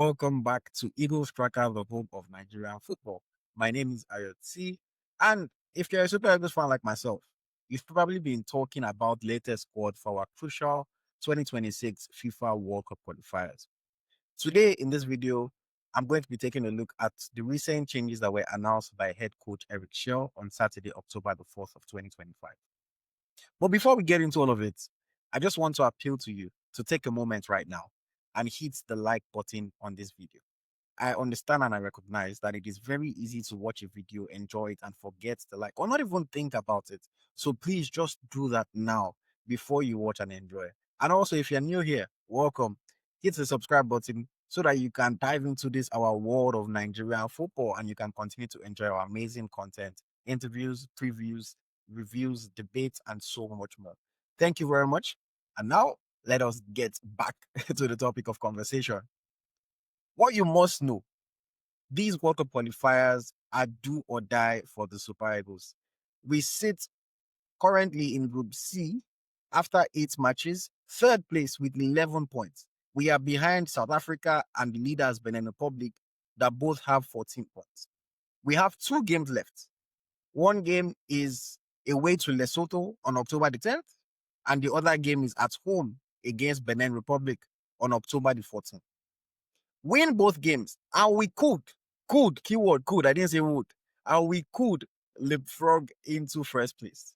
Welcome back to EaglesTracker, the home of Nigerian football. My name is Ayot, and if you're a Super Eagles fan like myself, you've probably been talking about the latest squad for our crucial 2026 FIFA World Cup qualifiers. Today, in this video, I'm going to be taking a look at the recent changes that were announced by head coach Eric Chelle on Saturday, October the 4th of 2025. But before we get into all of it, I just want to appeal to you to take a moment right now and hit the like button on this video. I understand and I recognize that it is very easy to watch a video, enjoy it, and forget the like, or not even think about it. So please just do that now before you watch and enjoy. And also, if you're new here, welcome. Hit the subscribe button so that you can dive into this, our world of Nigerian football, and you can continue to enjoy our amazing content, interviews, previews, reviews, debates, and so much more. Thank you very much. And now, let us get back to the topic of conversation. What you must know, these World Cup qualifiers are do or die for the Super Eagles. We sit currently in Group C after 8 matches, third place with 11 points. We are behind South Africa and the leaders Benin Republic that both have 14 points. We have 2 games left. One game is away to Lesotho on October the 10th, and the other game is at home against Benin Republic on October the 14th. Win both games, and we keyword could, I didn't say would, and we could leapfrog into first place.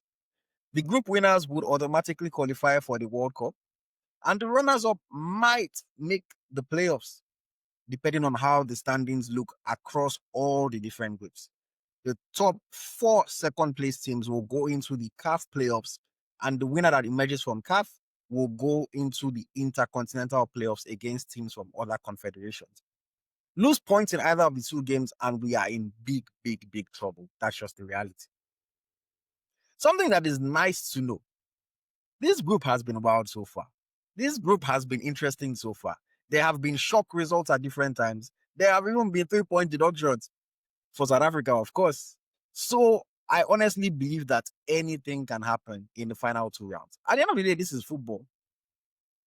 The group winners would automatically qualify for the World Cup, and the runners-up might make the playoffs, depending on how the standings look across all the different groups. The top 4 second-place teams will go into the CAF playoffs, and the winner that emerges from CAF will go into the intercontinental playoffs against teams from other confederations. Lose points in either of the 2 games, and we are in big trouble. That's just the reality. Something that is nice to know. This group has been wild so far. This group has been interesting so far. There have been shock results at different times. There have even been 3-point deductions for South Africa, of course. So I honestly believe that anything can happen in the final 2 rounds. At the end of the day, this is football.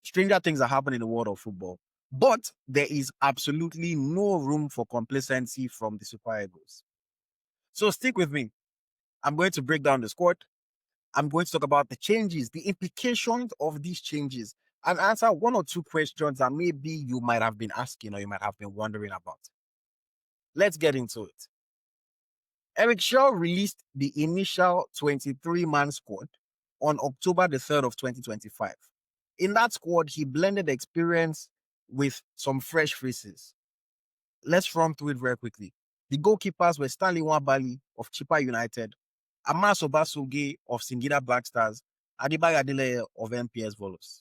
Stranger things are happening in the world of football. But there is absolutely no room for complacency from the Super Eagles. So stick with me. I'm going to break down the squad. I'm going to talk about the changes, the implications of these changes, and answer 1 or 2 questions that maybe you might have been asking or you might have been wondering about. Let's get into it. Eric Chelle released the initial 23-man squad on October the 3rd of 2025. In that squad, he blended experience with some fresh faces. Let's run through it very quickly. The goalkeepers were Stanley Nwabali of Chippa United, Amas Obasoge of Singida Black Stars, Adebayo Adeleye of MPS Volos.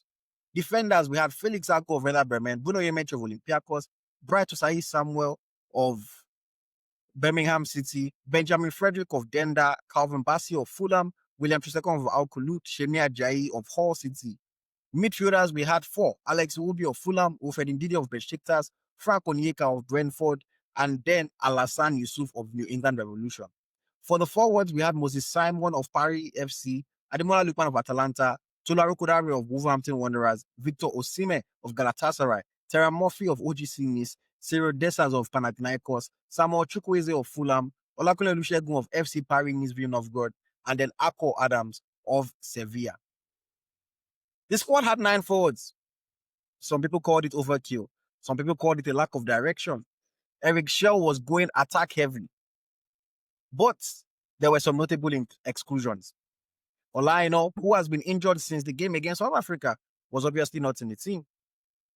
Defenders, we had Felix Ako of Werder Bremen, Bruno Yemeche of Olympiacos, Bright Osayi Samuel of Birmingham City, Benjamin Frederick of Denda, Calvin Bassey of Fulham, William Chisekon of Alkulut, Shemia Ajayi of Hull City. Midfielders, we had 4, Alex Iwobi of Fulham, Wilfred Ndidi of Besiktas, Frank Onyeka of Brentford, and then Alassane Yusuf of New England Revolution. For the forwards, we had Moses Simon of Paris FC, Ademola Lookman of Atalanta, Tolaro Kodare of Wolverhampton Wanderers, Victor Osimhen of Galatasaray, Terra Murphy of OGC Nice, Cyril Dessers of Panathinaikos, Samuel Chukwueze of Fulham, Olakunle Olusegun of FC Paris Nizhny Novgorod, and then Akko Adams of Sevilla. The squad had 9 forwards. Some people called it overkill. Some people called it a lack of direction. Eric Chelle was going attack heavily. But there were some notable exclusions. Olaino, who has been injured since the game against South Africa, was obviously not in the team.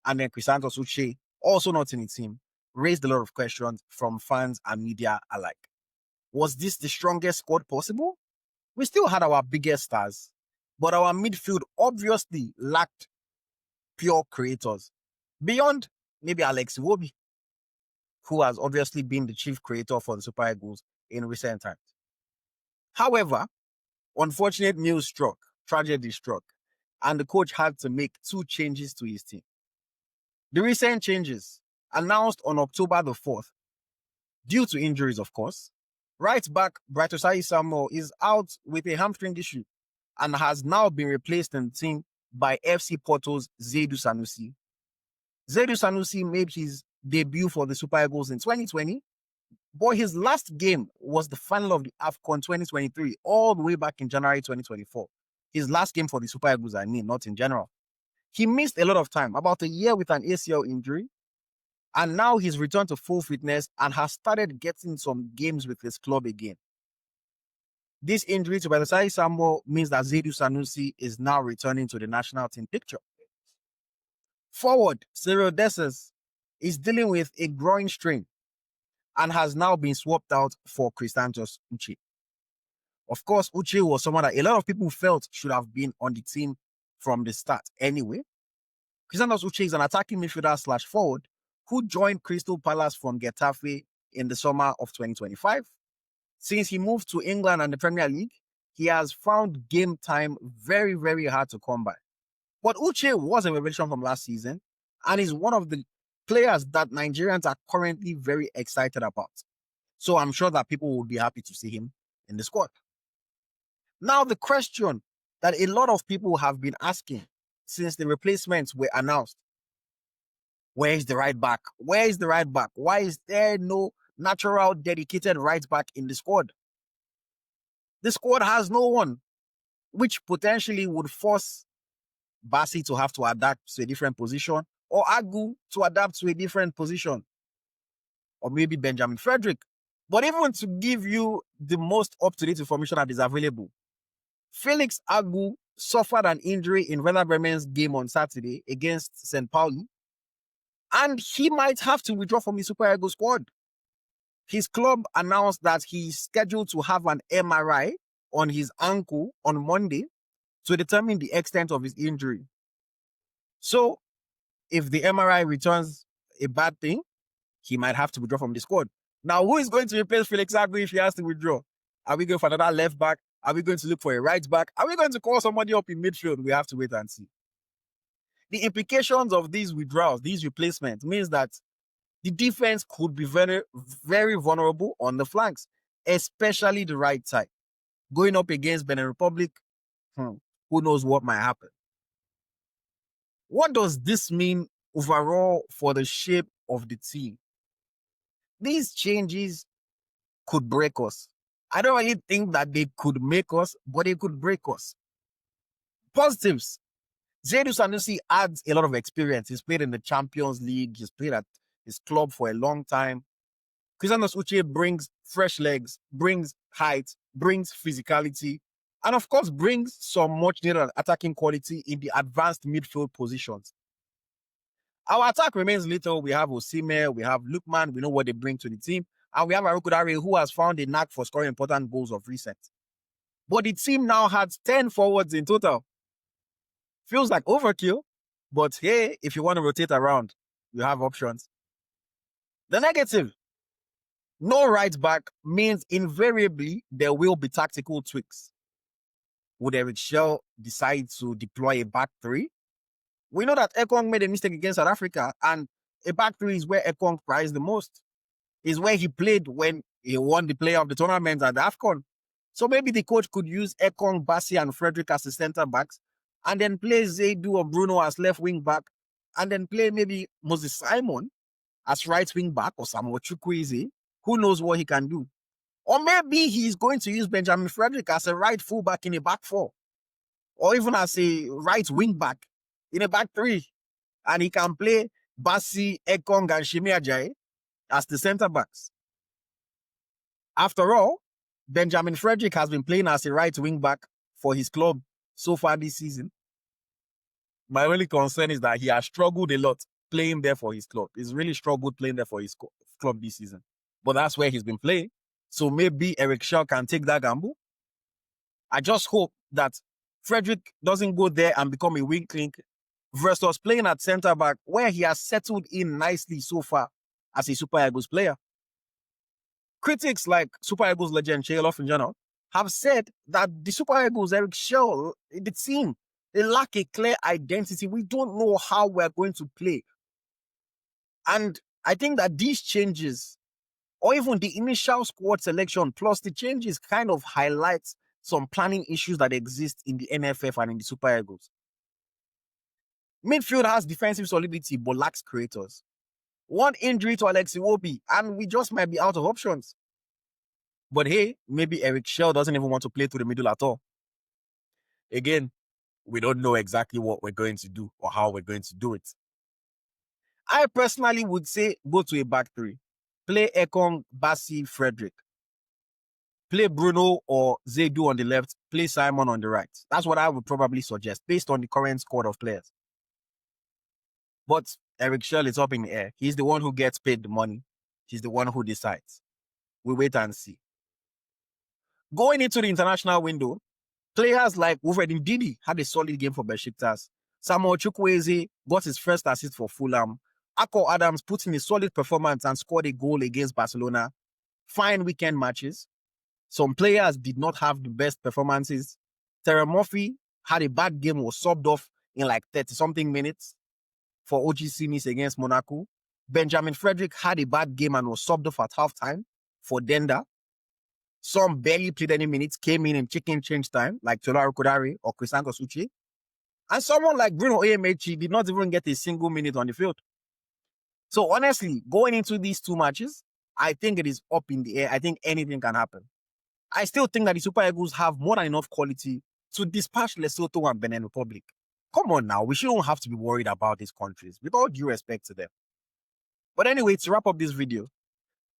And then Chrysanthus Uche, also not in the team, raised a lot of questions from fans and media alike. Was this the strongest squad possible? We still had our biggest stars, but our midfield obviously lacked pure creators. Beyond maybe Alex Iwobi, who has obviously been the chief creator for the Super Eagles in recent times. However, unfortunate news struck, tragedy struck, and the coach had to make 2 changes to his team. The recent changes, announced on October the 4th, due to injuries, of course. Right back Bright Osayi Samuel is out with a hamstring issue and has now been replaced in the team by FC Porto's Zaidu Sanusi. Zaidu Sanusi made his debut for the Super Eagles in 2020. But his last game was the final of the AFCON 2023, all the way back in January 2024. His last game for the Super Eagles, I mean, not in general. He missed a lot of time, about a year with an ACL injury. And now he's returned to full fitness and has started getting some games with his club again. This injury to Belisari Samuel means that Zaidu Sanusi is now returning to the national team picture. Forward, Cyril Dessers is dealing with a groin strain and has now been swapped out for Christantos Uche. Of course, Uche was someone that a lot of people felt should have been on the team from the start anyway. Christantos Uche is an attacking midfielder / forward who joined Crystal Palace from Getafe in the summer of 2025. Since he moved to England and the Premier League, he has found game time very, very hard to come by. But Uche was a revelation from last season and is one of the players that Nigerians are currently very excited about. So I'm sure that people will be happy to see him in the squad. Now, the question that a lot of people have been asking since the replacements were announced: where is the right back? Where is the right back? Why is there no natural, dedicated right back in the squad? The squad has no one, which potentially would force Bassi to have to adapt to a different position, or Agu to adapt to a different position, or maybe Benjamin Frederick. But even to give you the most up-to-date information that is available, Felix Agu suffered an injury in Werder Bremen's game on Saturday against St. Pauli, and he might have to withdraw from the Super Eagles squad. His club announced that he's scheduled to have an MRI on his ankle on Monday to determine the extent of his injury. So, if the MRI returns a bad thing, he might have to withdraw from the squad. Now, who is going to replace Felix Agu if he has to withdraw? Are we going for another left back? Are we going to look for a right back? Are we going to call somebody up in midfield? We have to wait and see. The implications of these withdrawals, these replacements, means that the defense could be very, very vulnerable on the flanks, especially the right side. Going up against Benin Republic, who knows what might happen. What does this mean overall for the shape of the team? These changes could break us. I don't really think that they could make us, but they could break us. Positives: Zaidu Sanusi adds a lot of experience. He's played in the Champions League. He's played at his club for a long time. Christantos Uche brings fresh legs, brings height, brings physicality, and of course brings some much needed attacking quality in the advanced midfield positions. Our attack remains little. We have Osimhen, we have Lookman, we know what they bring to the team, and we have Arukudare, who has found a knack for scoring important goals of recent. But the team now has 10 forwards in total. Feels like overkill, but hey, if you want to rotate around, you have options. The negative: no right back means invariably there will be tactical tweaks. Would Eric Chelle decide to deploy a back three? We know that Ekong made a mistake against South Africa, and a back three is where Ekong prized the most. Is where he played when he won the player of the tournament at the AFCON. So maybe the coach could use Ekong, Bassi, and Frederick as the center backs, and then play Zaidu or Bruno as left wing back, and then play maybe Moses Simon as right wing back, or Samuel Chukwueze. Who knows what he can do? Or maybe he's going to use Benjamin Frederick as a right full back in a back four, or even as a right wing back in a back three, and he can play Bassi, Ekong, and Shimi Ajayi as the center backs. After all, Benjamin Frederick has been playing as a right wing back for his club so far this season. My only concern is that he has struggled a lot playing there for his club. He's really struggled playing there for his club this season. But that's where he's been playing. So maybe Eric Chelle can take that gamble. I just hope that Frederick doesn't go there and become a weak link versus playing at centre back, where he has settled in nicely so far as a Super Eagles player. Critics like Super Eagles legend Chelle in general have said that the Super Eagles, Eric Chelle, the team, they lack a clear identity. We don't know how we're going to play. And I think that these changes, or even the initial squad selection plus the changes, kind of highlights some planning issues that exist in the NFF and in the Super Eagles. Midfield has defensive solidity but lacks creators. One injury to Alex Iwobi, and we just might be out of options. But hey, maybe Eric Chelle doesn't even want to play through the middle at all. Again, we don't know exactly what we're going to do or how we're going to do it. I personally would say go to a back three. Play Ekong, Bassi, Frederick. Play Bruno or Zaidu on the left. Play Simon on the right. That's what I would probably suggest based on the current squad of players. But Eric Chelle is up in the air. He's the one who gets paid the money. He's the one who decides. We wait and see. Going into the international window, players like Wilfred Ndidi had a solid game for Besiktas. Samuel Chukwueze got his first assist for Fulham. Akko Adams put in a solid performance and scored a goal against Barcelona. Fine weekend matches. Some players did not have the best performances. Terry Murphy had a bad game, was subbed off in like 30-something minutes for OGC Nice against Monaco. Benjamin Frederick had a bad game and was subbed off at halftime for Denda. Some barely played any minutes, came in chicken change time, like Tolaru Kodare or Crisanto Suchi. And someone like Bruno Oyemachi did not even get a single minute on the field. So honestly, going into these two matches, I think it is up in the air. I think anything can happen. I still think that the Super Eagles have more than enough quality to dispatch Lesotho and Benin Republic. Come on now, we shouldn't have to be worried about these countries, with all due respect to them. But anyway, to wrap up this video,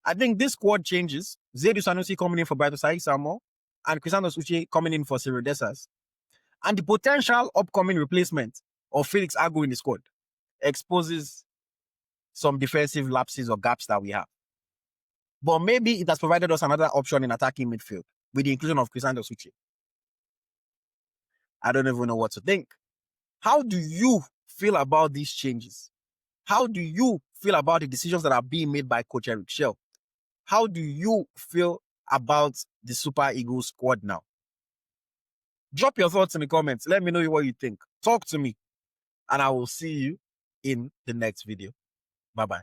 I think this squad changes. Zaidu Sanusi coming in for Brighton Saïd Samo and Crisanto Suchi coming in for Cyril Dessers. And the potential upcoming replacement of Felix Agu in the squad exposes some defensive lapses or gaps that we have. But maybe it has provided us another option in attacking midfield with the inclusion of Crisanto Suchi. I don't even know what to think. How do you feel about these changes? How do you feel about the decisions that are being made by Coach Eric Chelle? How do you feel about the Super Eagles squad now? Drop your thoughts in the comments. Let me know what you think. Talk to me. And I will see you in the next video. Bye-bye.